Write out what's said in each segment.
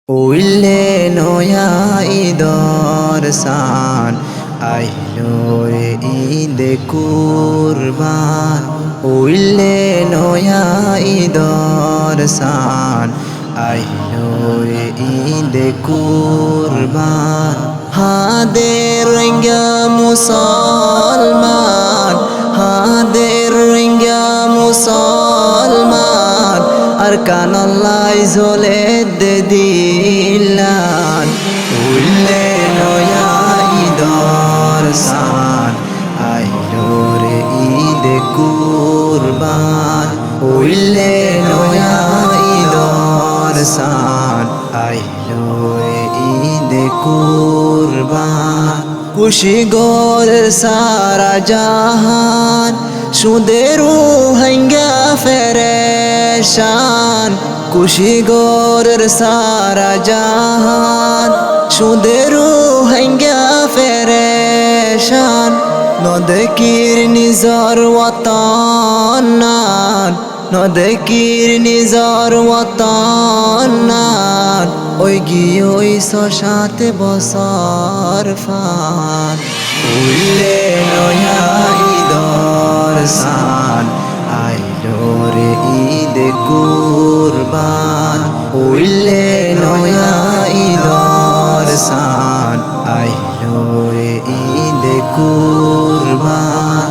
Willey নয়া ঈদর সান আইলো রে ঈদে কুরবান। উইলে নয়া ঈদর সান আইলো রে ঈদে কুরবান। হাদের রোহিঙ্গা মুসলমান, হাদের রোহিঙ্গা মুসলমান আর কানাল্লাই ঝোলে দে দিলান। উইলে নয়া ঈদর সান আইলো রে ঈদে কুরবান। উইলে নয়া ঈদর সান আইলো রে ঈদে কুরবান। খুশি গোর সারা জাহান, সুদের হাঙ্গা ফেরেশান। খুশি গোর সারা জাহান, সুদের হাঙ্গা ফেরেশান। নদেকির নিজর ওয়াতান নান, নদেকির নিজর ওয়াতান নান। ওই গিয়ে ওই ৬-৭ বছর ফান। উইলে নয়া ঈদর সান আইলো রে ঈদে কুরবান। উইলে নয়া ঈদর সান আইলো রে ঈদে কুরবান।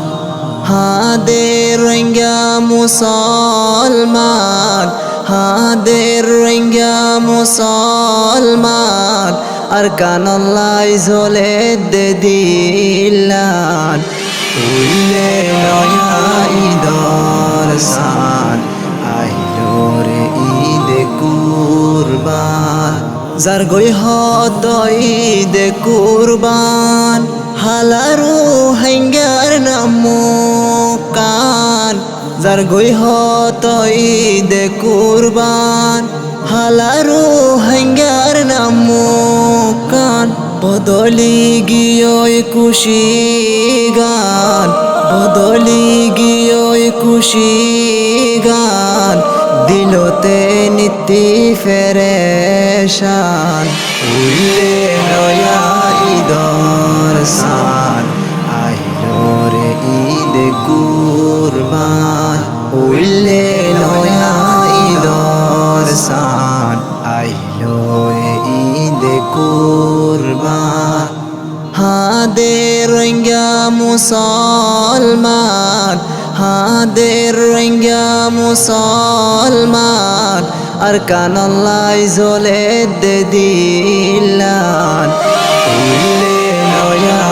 হাদের রোহিঙ্গা মুসলমান, হাদের রোহিঙ্গা মুসলমান আর কানাল্লাই ঝোলে দে দিলান। উইলে নয়া ঈদর সান আইলো রে ঈদে কুরবান। যার গই হত ঈদে কুরবান, হালারু হাঙ্গার নামুকান। যার গই হত ঈদে কুরবান, হালারু হাঙ্গার নামুকান। বদলি গিয়ে খুশি গান, বদলি গিয়ে খুশি গান। দিলতে নীতি ফেরেশান। উইলে নয়া ঈদর সান আইলো রে ঈদে কুরবান। উইলে নয়া ঈদর সান আইলো রে ঈদে কুরবান। হাদের রোহিঙ্গা মুসলমান, হাদের রোহিঙ্গা মুসলমান আর কানাল্লাই ঝোলে দে দিলান। উইলে নয়া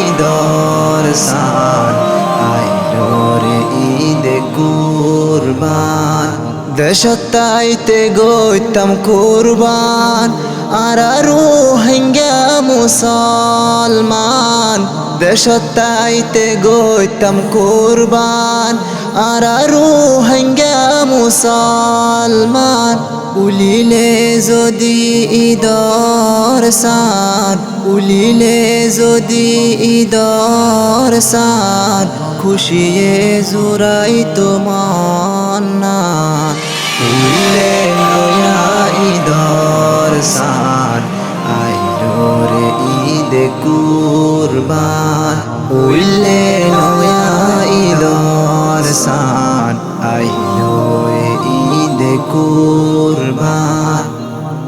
ঈদর সান আইলো রে ঈদে কুরবান। দেশতাইতে গইতাম কুরবান আরারু হাঙ্গা মুসলমান। দেশতাইতে গইতাম কুরবান আরারু হাঙ্গা মুসলমান। উলিলে যদি ঈদর সান, উলিলে যদি ঈদর সান খুশিয়ে জুরাই তোমার নান। উইলে নয়া ঈদর সান আইলো রে ঈদে কুরবান। উইলে নয়া ঈদর সান আইলো রে ঈদে কুরবান।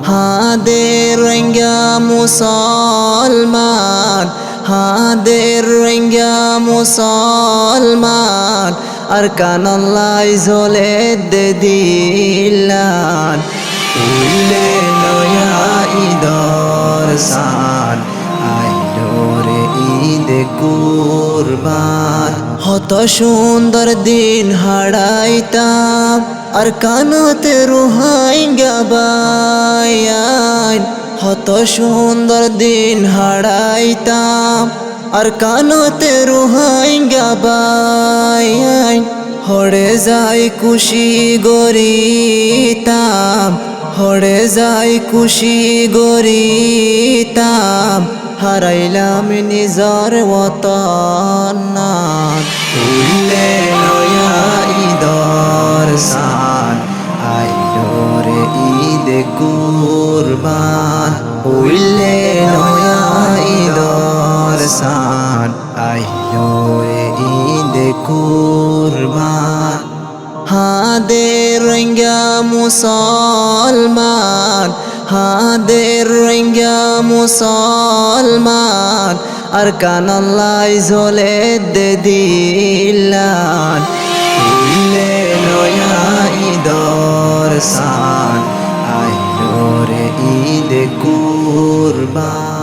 হাদের রোহিঙ্গা মুসলমান, হাদের রোহিঙ্গা মুসলমান আর কানাল্লাই ঝোলে দে দিলান। উইলে নয়া ঈদর সান আইলো রে ঈদে কুরবান। হত সুন্দর দিন হারাইতাম আর কানতে রুহাইঙ্গা বায়ান। হত সুন্দর দিন হারাইতাম আর কানতে রুহাইঙ্গা বায়ান। হড়ে যাই খুশি গরিতাম, হড়ে যাই খুশি গরিতাম। হারাইলাম নিজর ওয়াতান নান। উইলে নয়া ঈদর সান আইলো রে ঈদে কুরবান উইলে নয়া ঈদর সান আইলো রে ঈদ কুরবান হাদের রঙ্গা মুসলমান হাদের রঙ্গা মুসলমান আর কানাল্লাই ঝোলে দে দিলান উইলে নয়া ঈদর সান আইলো রে ঈদ কুরবান